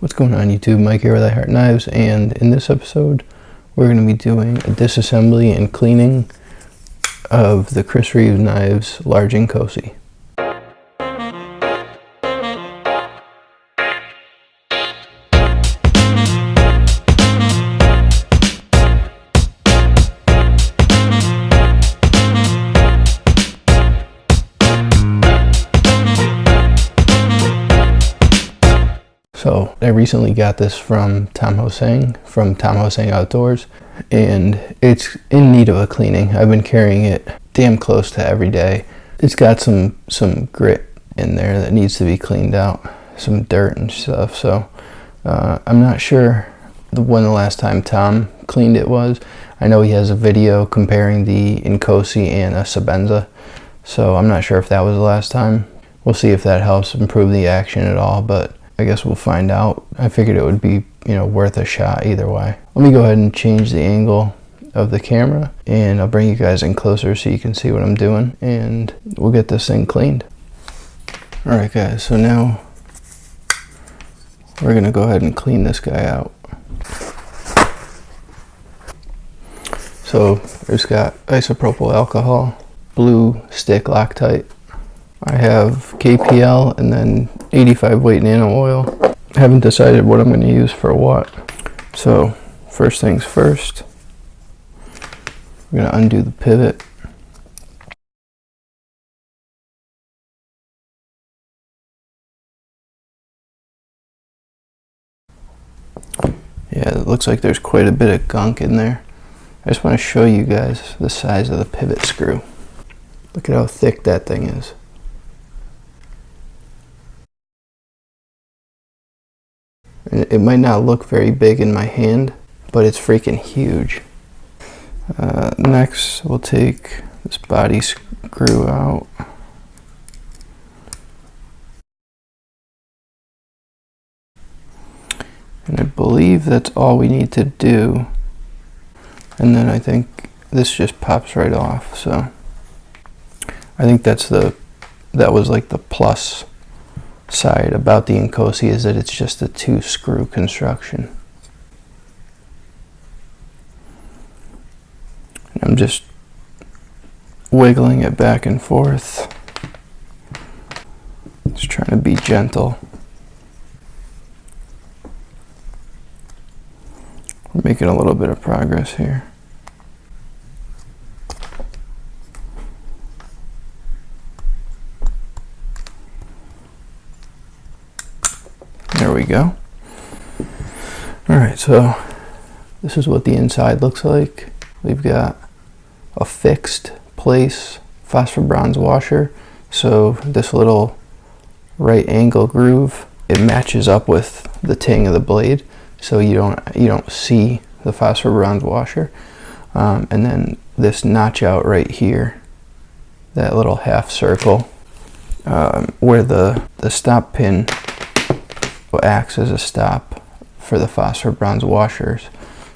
What's going on YouTube? Mike here with I Heart Knives, and in this episode we're going to be doing a disassembly and cleaning of the Reeve knives large Inkosi. So I recently got this from Tom Hosang Outdoors, and it's in need of a cleaning. I've been carrying it damn close to every day. It's got some grit in there that needs to be cleaned out, some dirt and stuff. So I'm not sure when the last time Tom cleaned it was. I know he has a video comparing the Inkosi and a Sabenza, so I'm not sure if that was the last time. We'll see if that helps improve the action at all, but I guess we'll find out. I figured it would be, worth a shot either way. Let me go ahead and change the angle of the camera, and I'll bring you guys in closer so you can see what I'm doing, and we'll get this thing cleaned. Alright guys, so now we're going to go ahead and clean this guy out. So it's got isopropyl alcohol, blue stick Loctite. I have KPL and then 85 weight nano oil. I haven't decided what I'm going to use for what. So first things first, I'm going to undo the pivot. Yeah, it looks like there's quite a bit of gunk in there. I just want to show you guys the size of the pivot screw. Look at how thick that thing is. It might not look very big in my hand, but it's freaking huge. Next, we'll take this body screw out. And I believe that's all we need to do. And then I think this just pops right off. So I think that was like the plus side about the Inkosi, is that it's just a 2-screw construction. And I'm just wiggling it back and forth, just trying to be gentle. We're making a little bit of progress here. There we go. Alright, so this is what the inside looks like. We've got a fixed place phosphor bronze washer. So this little right angle groove, it matches up with the ting of the blade, so you don't see the phosphor bronze washer. And then this notch out right here, that little half circle, where the stop pin acts as a stop for the phosphor bronze washers,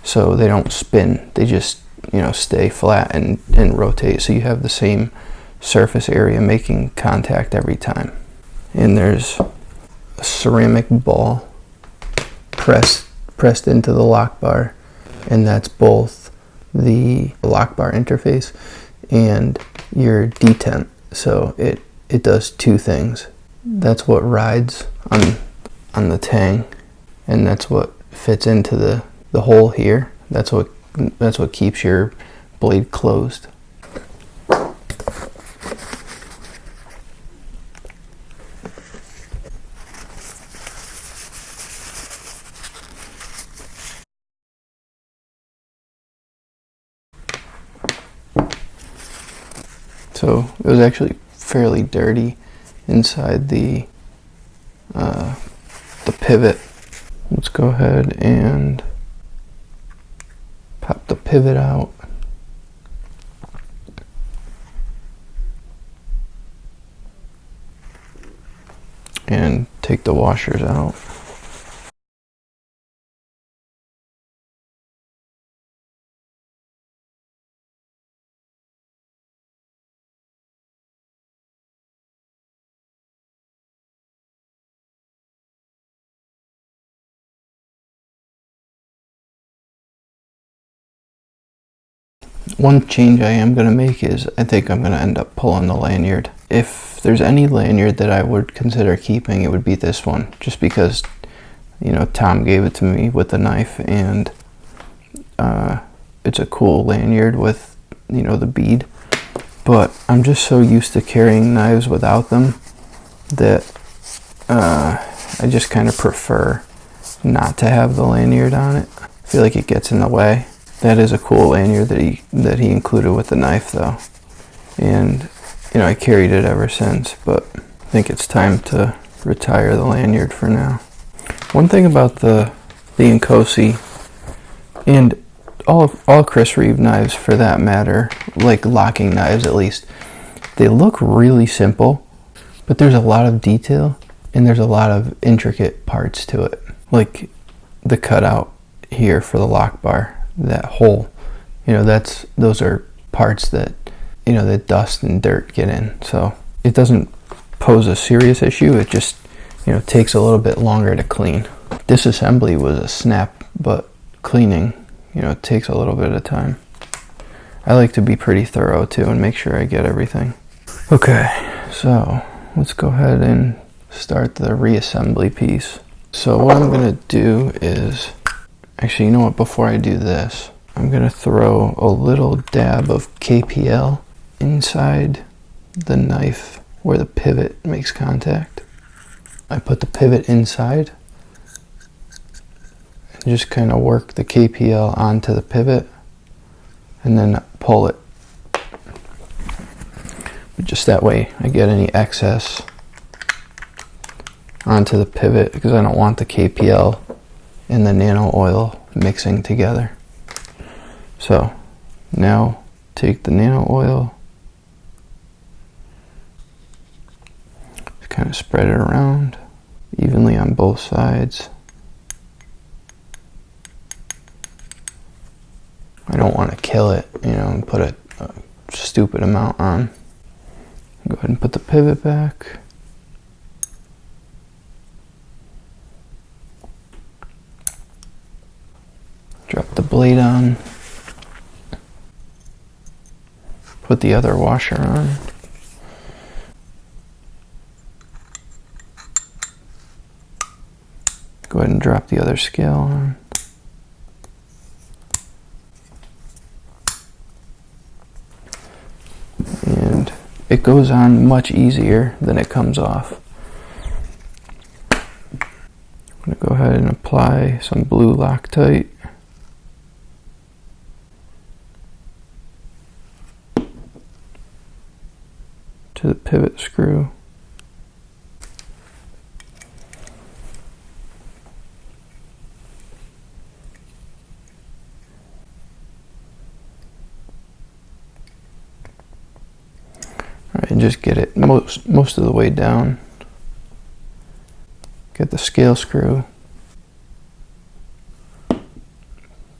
so they don't spin, they just stay flat and rotate, so you have the same surface area making contact every time. And there's a ceramic ball pressed into the lock bar, and that's both the lock bar interface and your detent, so it does two things. That's what rides on the tang, and that's what fits into the hole here. That's what keeps your blade closed. So it was actually fairly dirty inside the pivot. Let's go ahead and pop the pivot out. And take the washers out. One change I am going to make is I think I'm going to end up pulling the lanyard. If there's any lanyard that I would consider keeping, it would be this one, just because, you know, Tom gave it to me with the knife, and it's a cool lanyard with, you know, the bead. But I'm just so used to carrying knives without them that I just kind of prefer not to have the lanyard on it. I feel like it gets in the way. That is a cool lanyard that he included with the knife, though, and you know, I carried it ever since, but I think it's time to retire the lanyard for now. One thing about the Inkosi, and all Chris Reeve knives for that matter, like locking knives at least, they look really simple, but there's a lot of detail and there's a lot of intricate parts to it. Like the cutout here for the lock bar, that hole, you know, those are parts that, you know, that dust and dirt get in. So it doesn't pose a serious issue. It just, you know, takes a little bit longer to clean. Disassembly was a snap, but cleaning, you know, it takes a little bit of time. I like to be pretty thorough too and make sure I get everything. Okay, so let's go ahead and start the reassembly piece. So what I'm gonna do is, actually, you know what, before I do this, I'm gonna throw a little dab of KPL inside the knife where the pivot makes contact. I put the pivot inside and just kind of work the KPL onto the pivot and then pull it. But just that way I get any excess onto the pivot, because I don't want the KPL and the nano oil mixing together. So now take the nano oil, just kind of spread it around evenly on both sides. I don't want to kill it, you know, and put a stupid amount on. Go ahead and put the pivot back. Drop the blade on. Put the other washer on. Go ahead and drop the other scale on. And it goes on much easier than it comes off. I'm going to go ahead and apply some blue Loctite. To the pivot screw. Alright, and just get it most of the way down. Get the scale screw.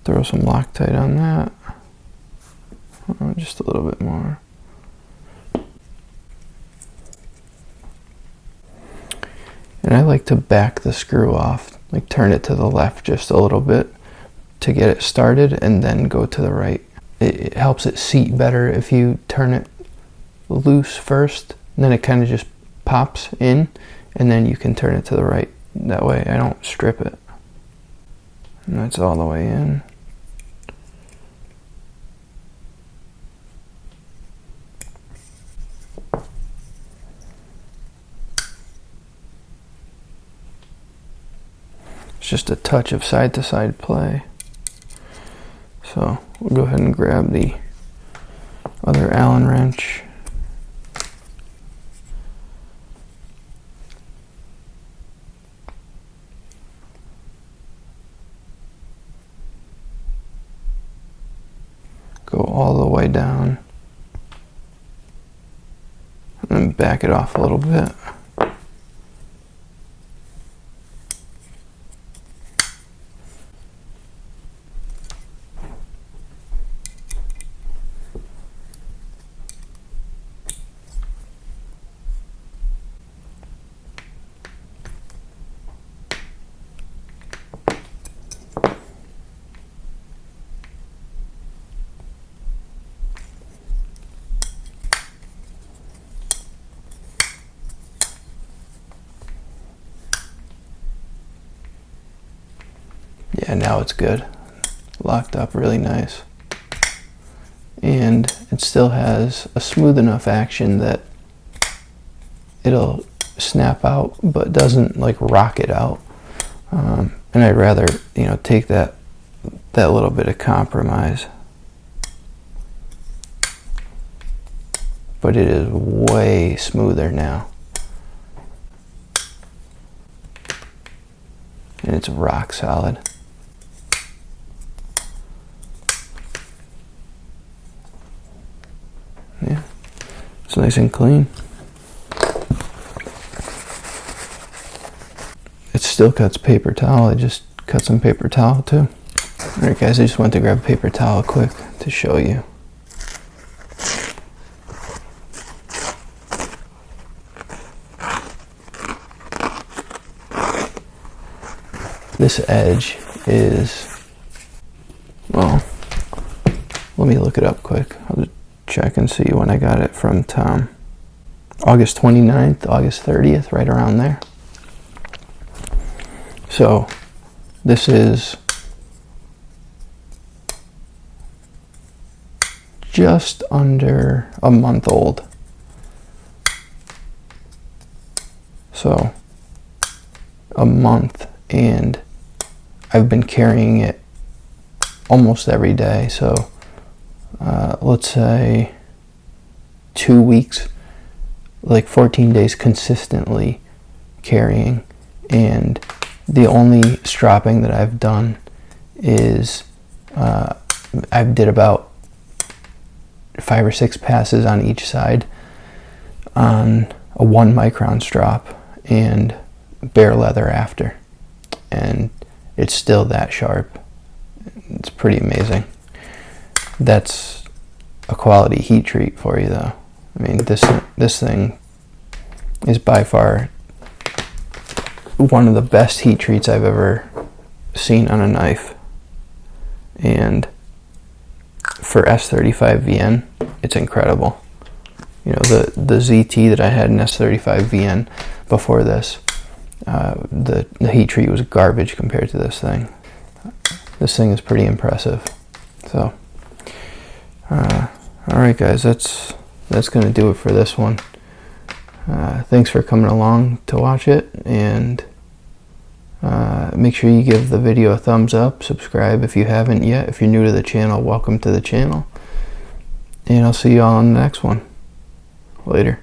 Throw some Loctite on that. Just a little bit more. And I like to back the screw off, like turn it to the left just a little bit to get it started and then go to the right. It helps it seat better if you turn it loose first, and then it kind of just pops in, and then you can turn it to the right. That way I don't strip it. And that's all the way in. It's just a touch of side-to-side play. So we'll go ahead and grab the other Allen wrench. Go all the way down. And then back it off a little bit. Yeah, now it's good. Locked up really nice. And it still has a smooth enough action that it'll snap out, but doesn't like rock it out. And I'd rather, you know, take that little bit of compromise. But it is way smoother now. And it's rock solid. Yeah, it's nice and clean. It still cuts paper towel. I just cut some paper towel too. Alright guys, I just went to grab paper towel quick to show you. This edge is, well, let me look it up quick. I'll just check and see when I got it from Tom. August 29th, August 30th, right around there. So this is just under a month old. So a month, and I've been carrying it almost every day. So let's say 2 weeks, like 14 days consistently carrying. And the only stropping that I've done is I did about 5 or 6 passes on each side on a 1 micron strop and bare leather after, and it's still that sharp. It's pretty amazing. That's a quality heat treat for you though. I mean, this thing is by far one of the best heat treats I've ever seen on a knife. And for S35VN, it's incredible. You know, the ZT that I had in S35VN before this, the heat treat was garbage compared to this thing. This thing is pretty impressive. So, alright guys, that's gonna do it for this one. Thanks for coming along to watch it, and make sure you give the video a thumbs up, subscribe if you haven't yet. If you're new to the channel, welcome to the channel, and I'll see you all on the next one. Later.